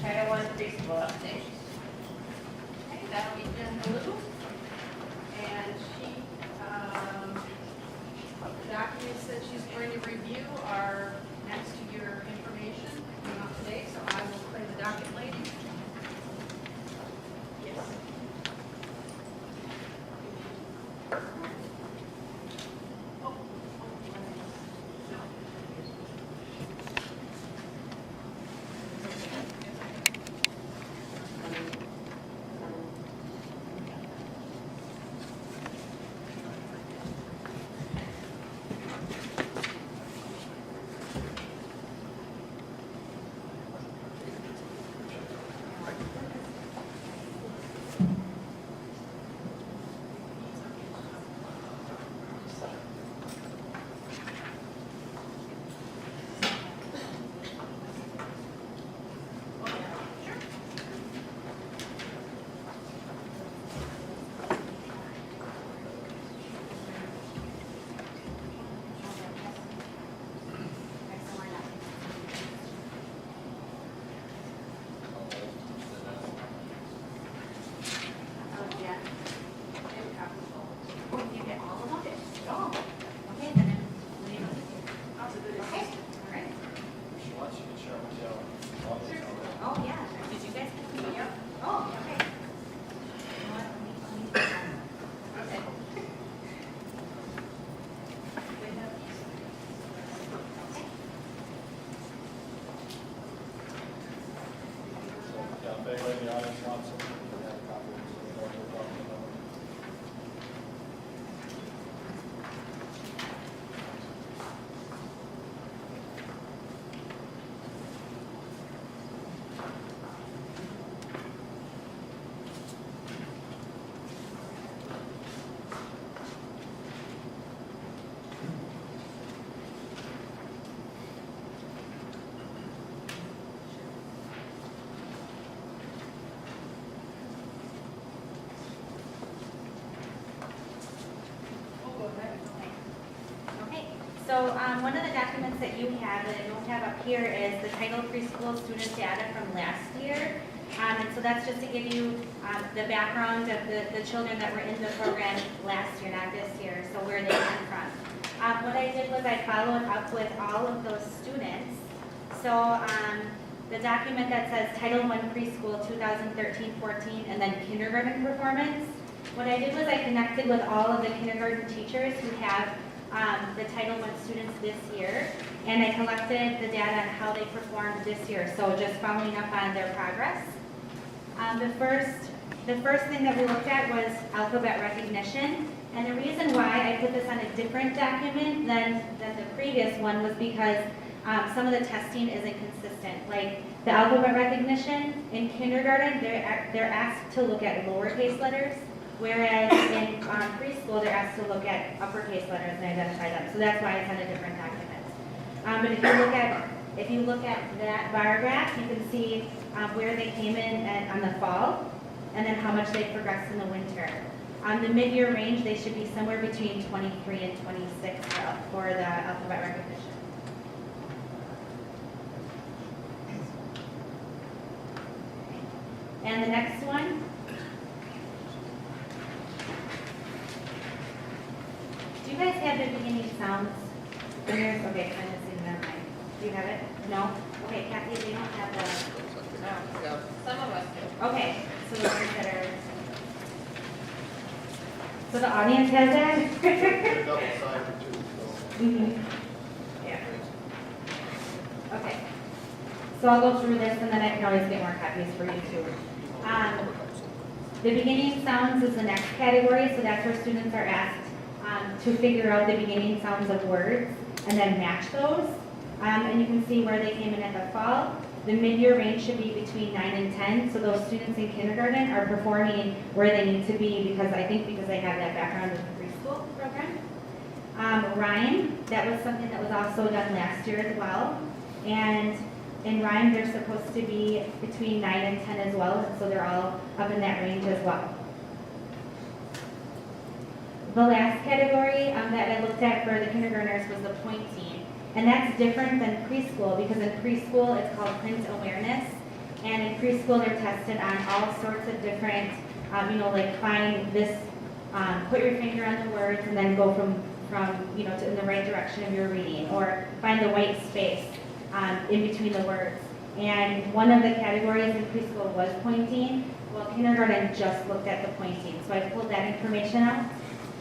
Title I preschool update. Okay, that'll be Jen Blue. And she, the documents that she's going to review are next to your information coming up today, so I will play the docket lady. Yes. So one of the documents that you have that I don't have up here is the title preschool student data from last year. And so that's just to give you the background of the children that were in the program last year, not this year, so where they came from. What I did was I followed up with all of those students. So the document that says Title I Preschool 2013-14 and then kindergarten performance, what I did was I connected with all of the kindergarten teachers who have the Title I students this year, and I collected the data on how they performed this year, so just following up on their progress. The first thing that we looked at was alphabet recognition, and the reason why I put this on a different document than the previous one was because some of the testing isn't consistent. Like the alphabet recognition in kindergarten, they're asked to look at lowercase letters, whereas in preschool, they're asked to look at uppercase letters and identify them. So that's why it's on a different document. But if you look at that bar graph, you can see where they came in on the fall, and then how much they progressed in the winter. On the mid-year range, they should be somewhere between 23 and 26 for the alphabet recognition. And the next one. Do you guys have the beginning sounds? Okay, kind of see, never mind. Do you have it? No? Okay, Kathy, they don't have the... No, some of us do. Okay, so the ones that are... So the audience has that? Double-sided too, so. Mm-hmm. Yeah. Okay. So I'll go through this and then I can always get more copies for you too. The beginning sounds is the next category, so that's where students are asked to figure out the beginning sounds of words and then match those. And you can see where they came in at the fall. The mid-year range should be between 9 and 10, so those students in kindergarten are performing where they need to be because they have that background in the preschool program. Rhyme, that was something that was also done last year as well. And in rhyme, they're supposed to be between 9 and 10 as well, so they're all up in that range as well. The last category that I looked at for the kindergartners was the pointing. And that's different than preschool because in preschool it's called print awareness. And preschool, they're tested on all sorts of different, like find this, put your finger on the words and then go from to in the right direction of your reading, or find the white space in between the words. And one of the categories in preschool was pointing. Well, kindergarten just looked at the pointing, so I pulled that information out.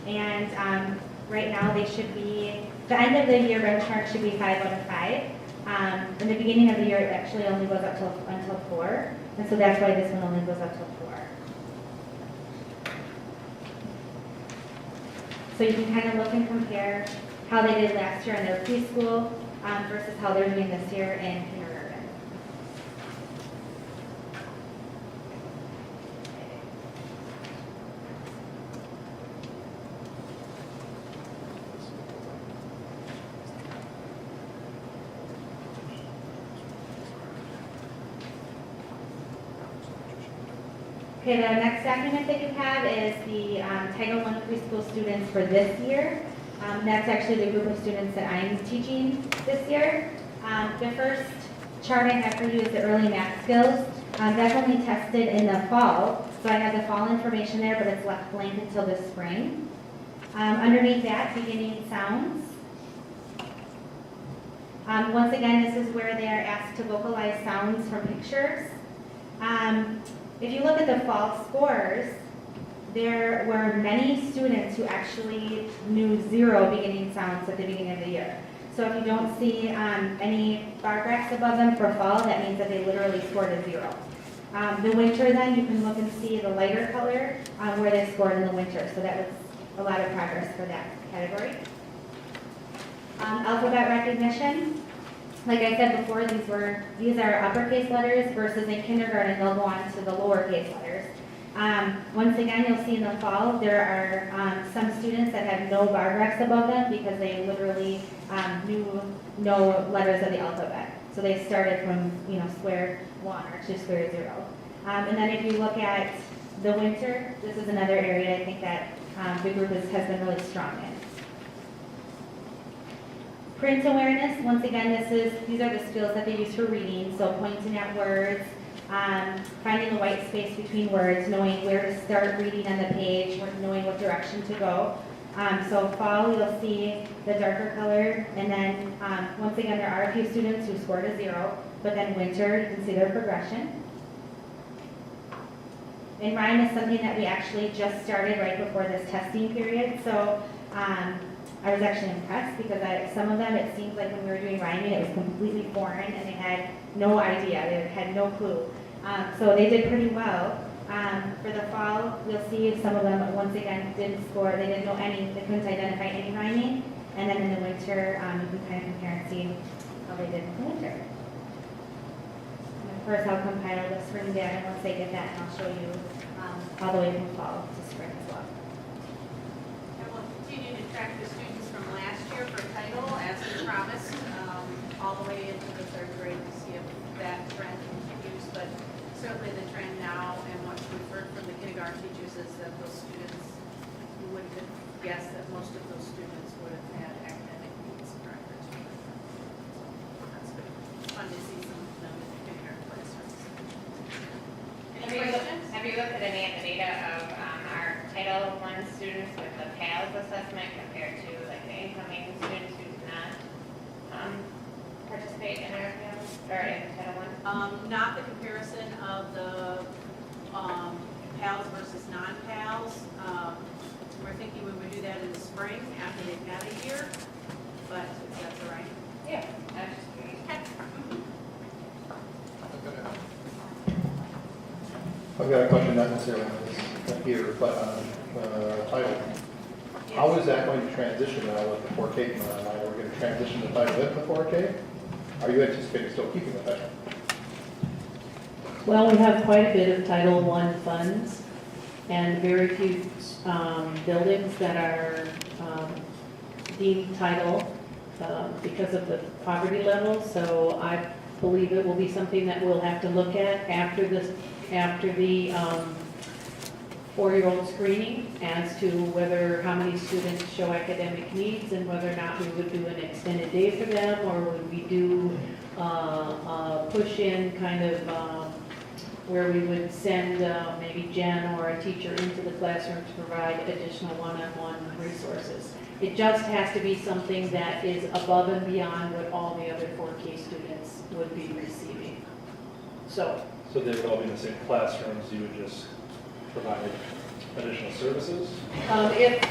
And right now they should be, the end of the year benchmark should be 5 out of 5. In the beginning of the year, it actually only goes up until 4, and so that's why this one only goes up till 4. So you can kind of look and compare how they did last year in their preschool versus how they're doing this year in kindergarten. Okay, the next document that you have is the Title I preschool students for this year. That's actually the group of students that I'm teaching this year. The first chart I have for you is the early math skills. That's only tested in the fall, so I have the fall information there, but it's left blank until the spring. Underneath that, beginning sounds. Once again, this is where they are asked to vocalize sounds from pictures. If you look at the fall scores, there were many students who actually knew 0 beginning sounds at the beginning of the year. So if you don't see any bar graphs above them for fall, that means that they literally scored a 0. The winter then, you can look and see the lighter color where they scored in the winter. So that was a lot of progress for that category. Alphabet recognition. Like I said before, these are uppercase letters versus in kindergarten they'll go on to the lowercase letters. Once again, you'll see in the fall there are some students that have no bar graphs above them because they literally knew no letters of the alphabet. So they started from square 1 or to square 0. And then if you look at the winter, this is another area I think that the group has been really strong in. Print awareness, once again, these are the skills that they use for reading, so pointing at words, finding the white space between words, knowing where to start reading on the page, knowing what direction to go. So fall, you'll see the darker color, and then once again, there are a few students who scored a 0, but then winter, you can see their progression. And rhyme is something that we actually just started right before this testing period, so I was actually impressed because some of them, it seems like when we were doing rhyming, it was completely foreign and they had no idea, they had no clue. So they did pretty well. For the fall, you'll see some of them, once again, didn't score, they didn't know they couldn't identify any rhyming. And then in the winter, you can kind of compare and see how they did in the winter. And of course, I'll compile the spring data once they get that, and I'll show you all the way from fall to spring as well. And we'll continue to track the students from last year for title, as we promised, all the way into the 3rd grade to see if that trend continues. But certainly the trend now, and what we've heard from the kindergarten teachers, is that those students, you wouldn't have guessed that most of those students would have had academic needs prior to that. So that's good. Fun to see some of them in the kindergarten classrooms. Any questions? Have you looked at any of the data of our Title I students with the PALS assessment compared to like the incoming students who did not participate in our PALS or in Title I? Not the comparison of the PALS versus non-PALS. We're thinking we would do that in the spring after they've had a year, but if that's all right. Yeah. I was just curious. I've got a question, not necessarily on this here, but on title. How is that going to transition now with the 4K coming online? Are we going to transition the title into 4K? Are you anticipating still keeping the title? Well, we have quite a bit of Title I funds and very few buildings that are deemed title because of the poverty level. So I believe it will be something that we'll have to look at after the 4-year-old screening as to how many students show academic needs and whether or not we would do an extended day for them, or would we do push in kind of where we would send maybe Jen or a teacher into the classroom to provide additional one-on-one resources. It just has to be something that is above and beyond what all the other 4K students would be receiving. So, So they would all be in the same classrooms, you would just provide additional services? if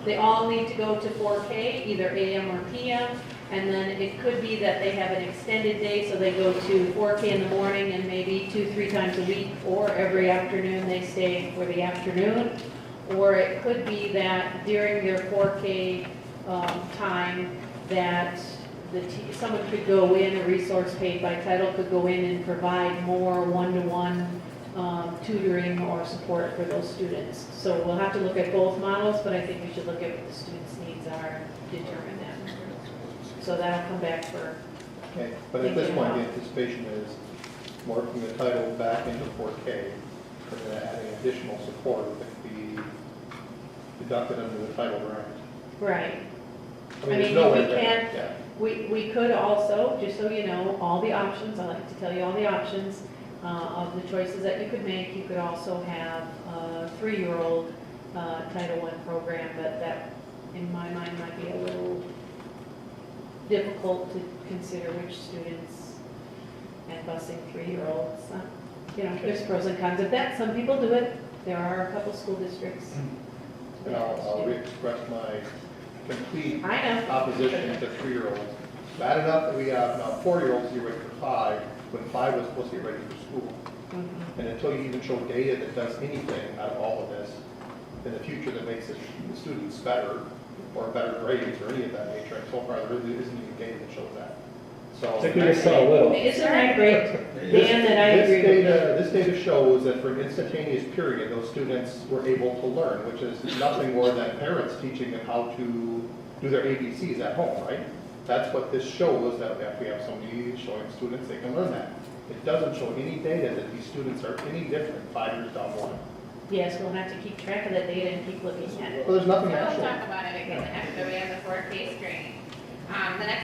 they all need to go to 4K, either AM or PM, and then it could be that they have an extended day, so they go to 4K in the morning and maybe 2-3 times a week, or every afternoon they stay for the afternoon. Or it could be that during their 4K time, that someone could go in, a resource paid by title could go in and provide more one-to-one tutoring or support for those students. So we'll have to look at both models, but I think we should look at what the students' needs are, determine that. So that'll come back for, Okay, but at this point, the anticipation is morphing the title back into 4K, and then adding additional support that could be deducted under the title grant. right. I mean, I there's mean, no way we around it, can't- yeah. We could also, just so you know, all the options, I like to tell you all the options of the choices that you could make. You could also have a 3-year-old Title I program, but that, in my mind, might be a little difficult to consider which students and busing 3-year-olds. You know, there's pros and cons of that. Some people do it. There are a couple school districts. And I'll re-express my complete I know. opposition to 3-year-olds. Bad enough that we have now 4-year-olds get ready for 5, when 5 was supposed to get ready for school. Mhm. And until you even show data that does anything out of all of this in the future that makes the students better, or better grades, or any of that nature, and so far there really isn't even data that shows that. So. Like we just saw a little. Isn't that great, Dan, that I This agree with you? This data shows that for an instantaneous period, those students were able to learn, which is nothing more than parents teaching them how to do their ABCs at home, right? That's what this shows, that if we have somebody showing students, they can learn that. It doesn't show any data that these students are any different 5 years down the line. Yes, we'll have to keep track of that data and keep looking at it. Well, there's nothing We'll actual. talk about it again after we have the 4K screening. The next